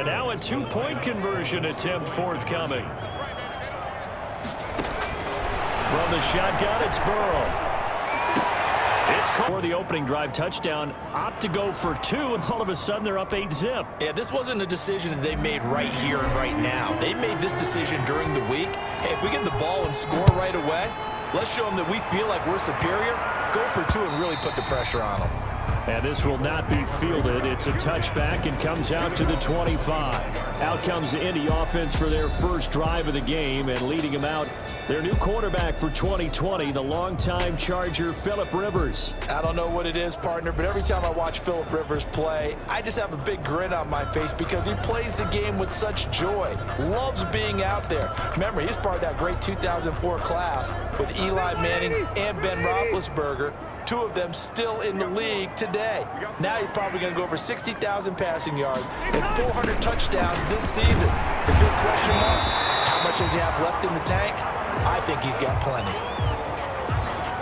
And now a two-point conversion attempt forthcoming. From the shotgun, it's Burrow. It's for the opening drive touchdown. Opt to go for two, and all of a sudden they're up 8-zip. Yeah, this wasn't a decision that they made right here and right now. They made this decision during the week. Hey, if we get the ball and score right away, let's show them that we feel like we're superior. Go for two and really put the pressure on them. And this will not be fielded. It's a touchback and comes out to the 25. Out comes the Indy offense for their first drive of the game, and leading them out, their new quarterback for 2020, the longtime Charger, Phillip Rivers. I don't know what it is, partner, but every time I watch Phillip Rivers play, I just have a big grin on my face because he plays the game with such joy. Loves being out there. Remember, he's part of that great 2004 class with Eli Manning and Ben Roethlisberger. Two of them still in the league today. Now he's probably going to go over 60,000 passing yards and 400 touchdowns this season. The big question mark, how much does he have left in the tank? I think he's got plenty.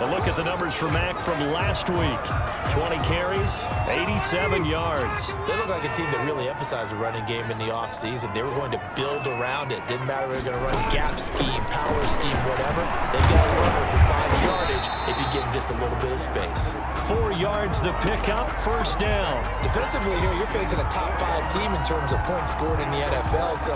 A look at the numbers for Mac from last week. 20 carries, 87 yards. They look like a team that really emphasized the running game in the offseason. They were going to build around it. Didn't matter if they were going to run gap scheme, power scheme, whatever. They got to run over 5 yardage if you give them just a little bit of space. 4 yards the pickup, first down. Defensively here, you're facing a top 5 team in terms of points scored in the NFL. So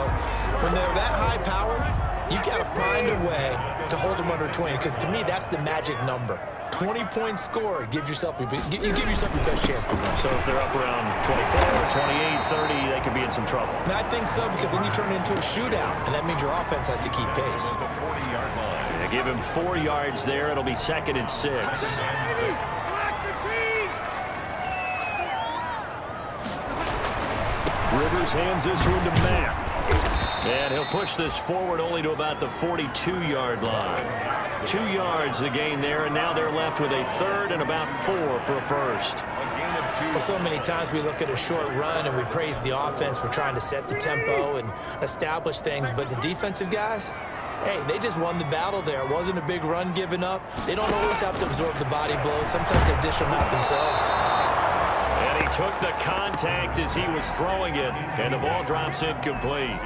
when they're that high powered, you got to find a way to hold them under 20, because to me, that's the magic number. 20 points scored gives yourself you give yourself your best chance to win. So if they're up around 24, 28, 30, they could be in some trouble. And I think so, because then you turn it into a shootout, and that means your offense has to keep pace. They give him 4 yards there. It'll be 2nd and 6. Rivers hands this one to Mack. And he'll push this forward only to about the 42-yard line. 2 yards the gain there, and now they're left with a third and about 4 for a first. Well, so many times we look at a short run and we praise the offense for trying to set the tempo and establish things, but the defensive guys, hey, they just won the battle there. It wasn't a big run given up. They don't always have to absorb the body blows. Sometimes they dish them out themselves. And he took the contact as he was throwing it, and the ball drops incomplete.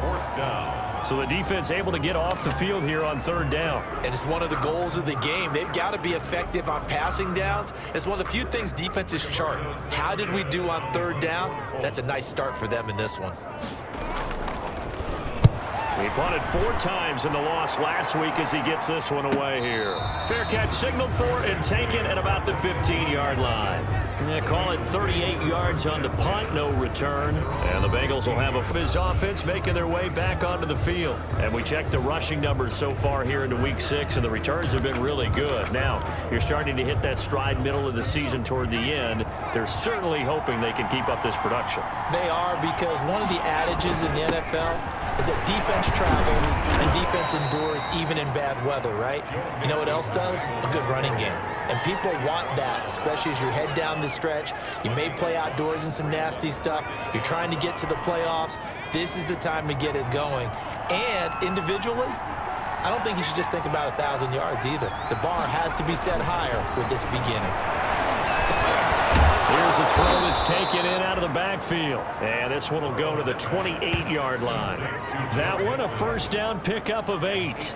4th down. So the defense able to get off the field here on 3rd down. And it's one of the goals of the game. They've got to be effective on passing downs. It's one of the few things defenses chart. How did we do on 3rd down? That's a nice start for them in this one. He punted 4 times in the loss last week as he gets this one away here. Fair catch signaled for and taken at about the 15-yard line. They call it 38 yards on the punt, no return. And the Bengals will have his offense making their way back onto the field. And we checked the rushing numbers so far here into Week 6, and the returns have been really good. Now, you're starting to hit that stride middle of the season toward the end. They're certainly hoping they can keep up this production. They are, because one of the adages in the NFL is that defense travels and defense endures even in bad weather, right? You know what else does? A good running game. And people want that, especially as you head down the stretch. You may play outdoors in some nasty stuff. You're trying to get to the playoffs. This is the time to get it going. And individually, I don't think you should just think about 1,000 yards either. The bar has to be set higher with this beginning. Here's a throw that's taken in out of the backfield. And this one will go to the 28-yard line. That one, a first down pickup of 8.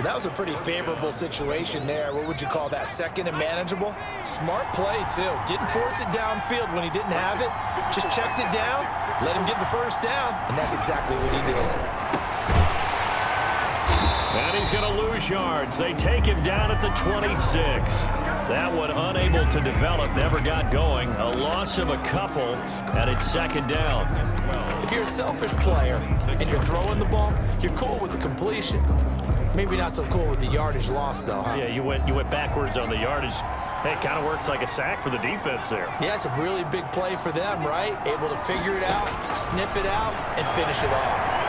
That was a pretty favorable situation there. What would you call that? 2nd and manageable? Smart play, too. Didn't force it downfield when he didn't have it. Just checked it down, let him get the first down, and that's exactly what he did. And he's going to lose yards. They take him down at the 26. That one unable to develop, never got going. A loss of a couple, and it's 2nd down. If you're a selfish player and you're throwing the ball, you're cool with the completion. Maybe not so cool with the yardage loss, though, huh? Yeah, you went backwards on the yardage. Hey, it kind of works like a sack for the defense there. Yeah, it's a really big play for them, right? Able to figure it out, sniff it out, and finish it off.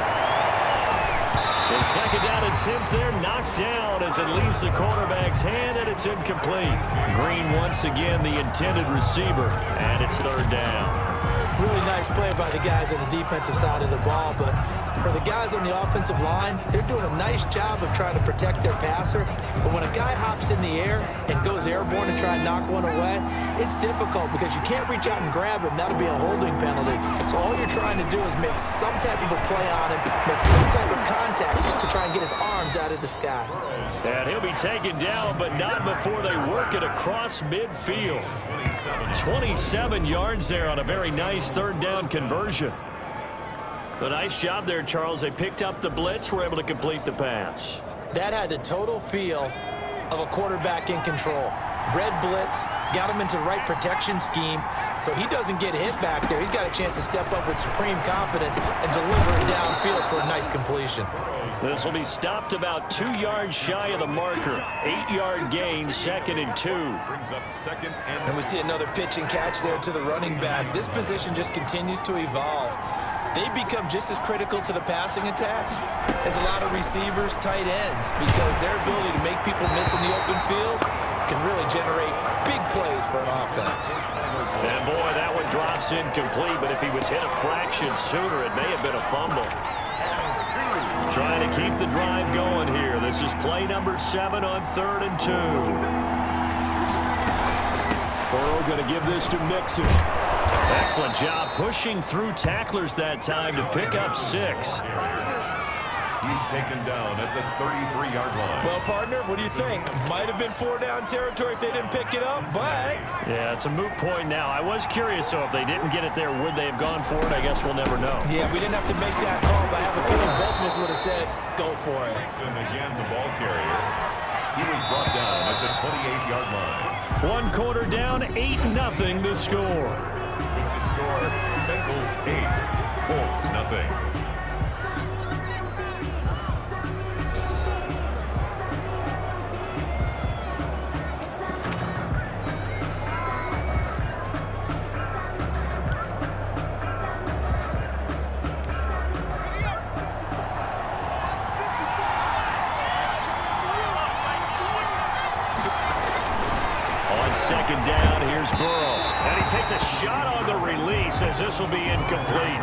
The 2nd down attempt there knocked down as it leaves the quarterback's hand, and it's incomplete. Green once again the intended receiver, and it's 3rd down. Really nice play by the guys on the defensive side of the ball, but For the guys on the offensive line, they're doing a nice job of trying to protect their passer. But when a guy hops in the air and goes airborne to try and knock one away, it's difficult because you can't reach out and grab him. That'll be a holding penalty. So all you're trying to do is make some type of a play on him, make some type of contact to try and get his arms out of the sky. And he'll be taken down, but not before they work it across midfield. 27 yards there on a very nice third down conversion. A nice job there, Charles. They picked up the blitz, were able to complete the pass. That had the total feel of a quarterback in control. Red blitz, got him into the right protection scheme, so he doesn't get hit back there. He's got a chance to step up with supreme confidence and deliver it downfield for a nice completion. This will be stopped about 2 yards shy of the marker. 8-yard gain, 2nd and 2. And we see another pitch and catch there to the running back. This position just continues to evolve. They become just as critical to the passing attack as a lot of receivers, tight ends, because their ability to make people miss in the open field can really generate big plays for an offense. And boy, that one drops incomplete, but if he was hit a fraction sooner, it may have been a fumble. Trying to keep the drive going here. This is play number 7 on 3rd and 2. Burrow going to give this to Mixon. Excellent job pushing through tacklers that time to pick up 6. He's taken down at the 33-yard line. Well, partner, what do you think? Might have been 4-down territory if they didn't pick it up, but... Yeah, it's a moot point now. I was curious, so if they didn't get it there, would they have gone for it? I guess we'll never know. Yeah, we didn't have to make that call, but I have a feeling both of us would have said, go for it. Nixon again, the ball carrier. He was brought down at the 28-yard line. 1 quarter down, 8-0 the score. With the score, Bengals 8, Colts 0. Second down, here's Burrow. And he takes a shot on the release as this will be incomplete.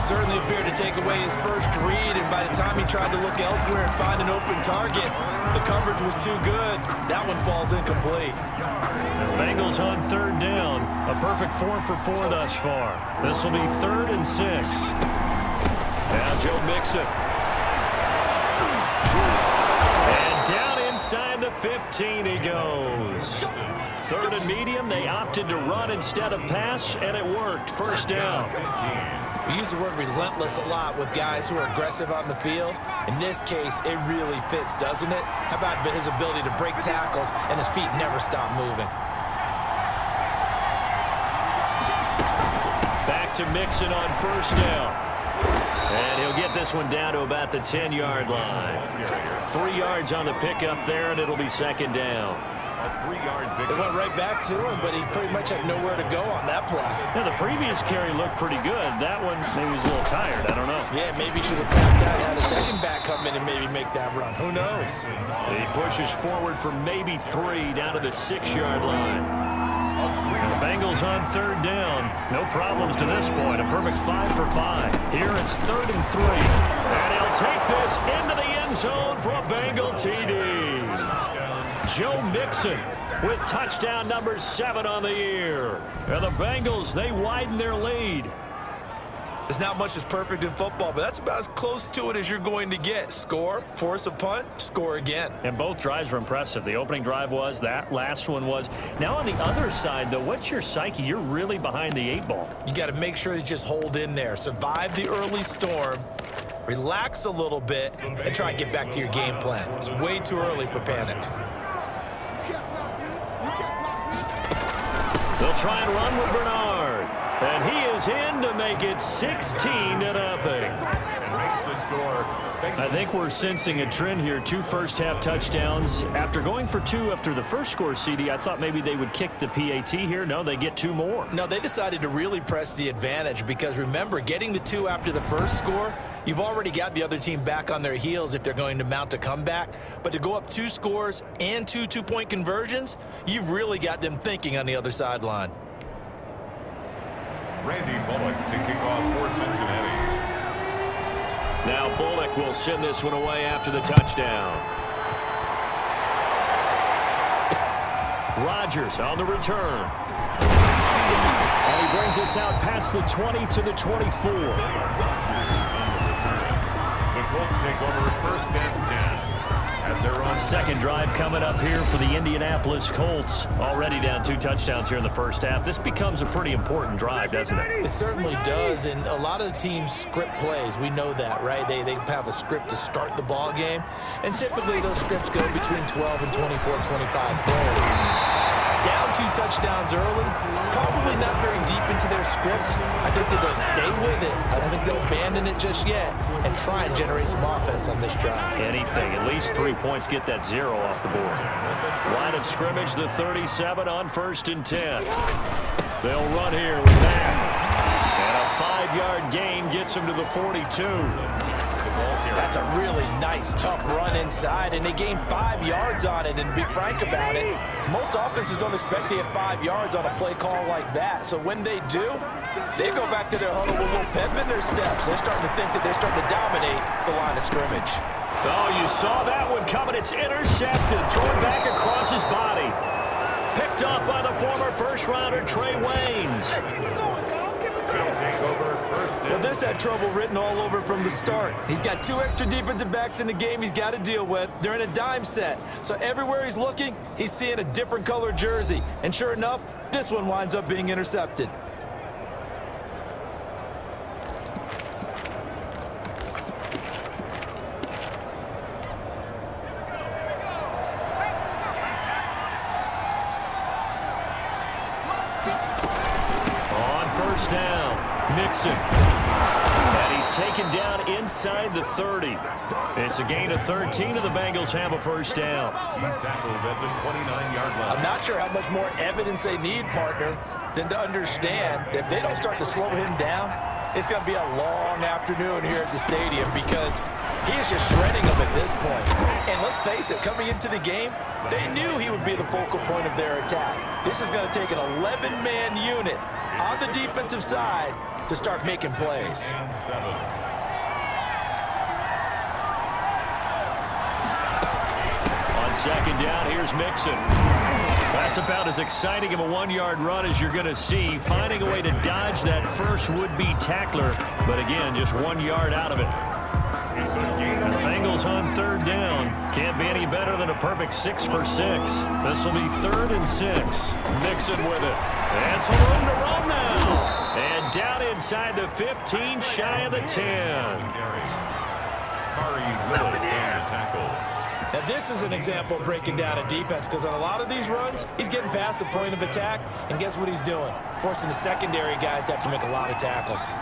Certainly appeared to take away his first read, and by the time he tried to look elsewhere and find an open target, the coverage was too good. That one falls incomplete. Bengals on 3rd down. A perfect 4 for 4 thus far. This will be 3rd and 6. Now Joe Mixon. And down inside the 15 he goes. 3rd and medium, they opted to run instead of pass, and it worked. First down. We use the word relentless a lot with guys who are aggressive on the field. In this case, it really fits, doesn't it? How about his ability to break tackles and his feet never stop moving? Back to Mixon on first down. And he'll get this one down to about the 10-yard line. 3 yards on the pickup there, and it'll be 2nd down. A 3-yard pickup. It went right back to him, but he pretty much had nowhere to go on that play. Yeah, the previous carry looked pretty good. That one, maybe he was a little tired. I don't know. Yeah, maybe he should have tapped out, had a second back come in and maybe make that run. Who knows? He pushes forward for maybe 3 down to the 6-yard line. The Bengals on 3rd down. No problems to this point. A perfect 5 for 5. Here it's 3rd and 3. And he'll take this into the end zone for a Bengal TD. Joe Mixon with touchdown number 7 on the year. And the Bengals, they widen their lead. There's not much that's perfect in football, but that's about as close to it as you're going to get. Score, force a punt, score again. And both drives were impressive. The opening drive was, that last one was. Now on the other side, though, what's your psyche? You're really behind the 8 ball. You got to make sure you just hold in there. Survive the early storm, relax a little bit, and try and get back to your game plan. It's way too early for panic. They'll try and run with Bernard. And he is in to make it 16-0. And makes the score. I think we're sensing a trend here. 2 first-half touchdowns. After going for 2 after the first score, CD, I thought maybe they would kick the PAT here. No, they get 2 more. No, they decided to really press the advantage because, remember, getting the 2 after the first score, you've already got the other team back on their heels if they're going to mount a comeback. But to go up 2 scores and 2 two-point conversions, you've really got them thinking on the other sideline. Randy Bullock to kick off for Cincinnati. Now Bullock will send this one away after the touchdown. Rodgers on the return. And he brings us out past the 20 to the 24. The Colts take over first and 10. At their own Second drive coming up here for the Indianapolis Colts. Already down 2 touchdowns here in the first half. This becomes a pretty important drive, doesn't it? It certainly does, and a lot of the teams script plays. We know that, right? They have a script to start the ball game, and typically those scripts go between 12 and 24, 25 plays. Down 2 touchdowns early, probably not very deep into their script. I think that they'll stay with it. I don't think they'll abandon it just yet and try and generate some offense on this drive. Anything, at least 3 points, get that 0 off the board. Line of scrimmage, the 37 on 1st and 10. They'll run here with that. And a 5-yard gain gets them to the 42. That's a really nice, tough run inside, and they gained 5 yards on it. And to be frank about it, most offenses don't expect to get 5 yards on a play call like that. So when they do, they go back to their huddle with a little pep in their steps. They're starting to think that they're starting to dominate the line of scrimmage. Oh, you saw that one coming. It's intercepted, thrown back across his body. Picked up by the former first-rounder Trey Waynes. Well, this had trouble written all over from the start. He's got 2 extra defensive backs in the game he's got to deal with. They're in a dime set. So everywhere he's looking, he's seeing a different color jersey. And sure enough, this one winds up being intercepted. On first down, Mixon. And he's taken down inside the 30. It's a gain of 13, and the Bengals have a first down. He's tackled at the 29-yard line. I'm not sure how much more evidence they need, partner, than to understand that if they don't start to slow him down, it's going to be a long afternoon here at the stadium because he is just shredding them at this point. And let's face it, coming into the game, they knew he would be the focal point of their attack. This is going to take an 11-man unit on the defensive side to start making plays. And 7. On second down, here's Mixon. That's about as exciting of a 1-yard run as you're going to see, finding a way to dodge that first would-be tackler, but again, just 1 yard out of it. And the Bengals on third down. Can't be any better than a perfect 6 for 6. This will be 3rd and 6. Mixon with it. And some room to run now. And down inside the 15, shy of the 10. Now, this is an example of breaking down a defense because on a lot of these runs, he's getting past the point of attack, and guess what he's doing? Forcing the secondary guys to have to make a lot of tackles.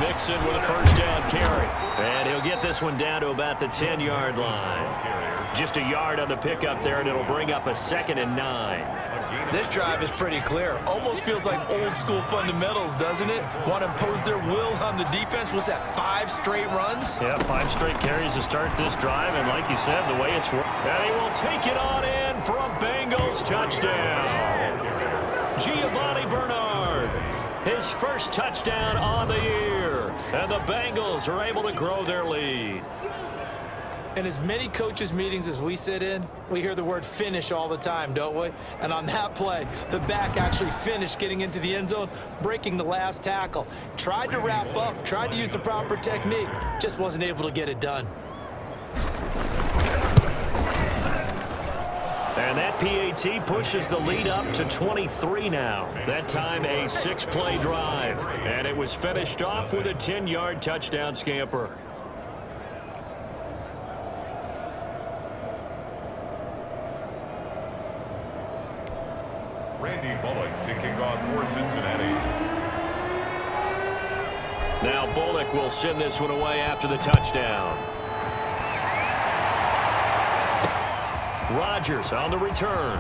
Mixon with a first down carry. And he'll get this one down to about the 10-yard line. Just a yard on the pickup there, and it'll bring up a 2nd and 9. This drive is pretty clear. Almost feels like old school fundamentals, doesn't it? Want to impose their will on the defense. Was that 5 straight runs? Yeah, 5 straight carries to start this drive, and like you said, the way it's worked. And he will take it on in for a Bengals touchdown. Giovanni Bernard, his first touchdown on the year, and the Bengals are able to grow their lead. In as many coaches' meetings as we sit in, we hear the word finish all the time, don't we? And on that play, the back actually finished getting into the end zone, breaking the last tackle. Tried to wrap up, tried to use the proper technique, just wasn't able to get it done. And that PAT pushes the lead up to 23 now. That time a 6-play drive. And it was finished off with a 10-yard touchdown scamper. Randy Bullock to kick off for Cincinnati. Now Bullock will send this one away after the touchdown. Rodgers on the return.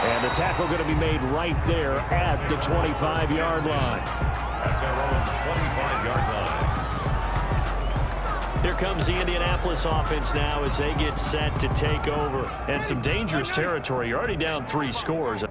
And the tackle going to be made right there at the 25-yard line. At their own 25-yard line. Here comes the Indianapolis offense now as they get set to take over. And some dangerous territory. You're already down 3 scores.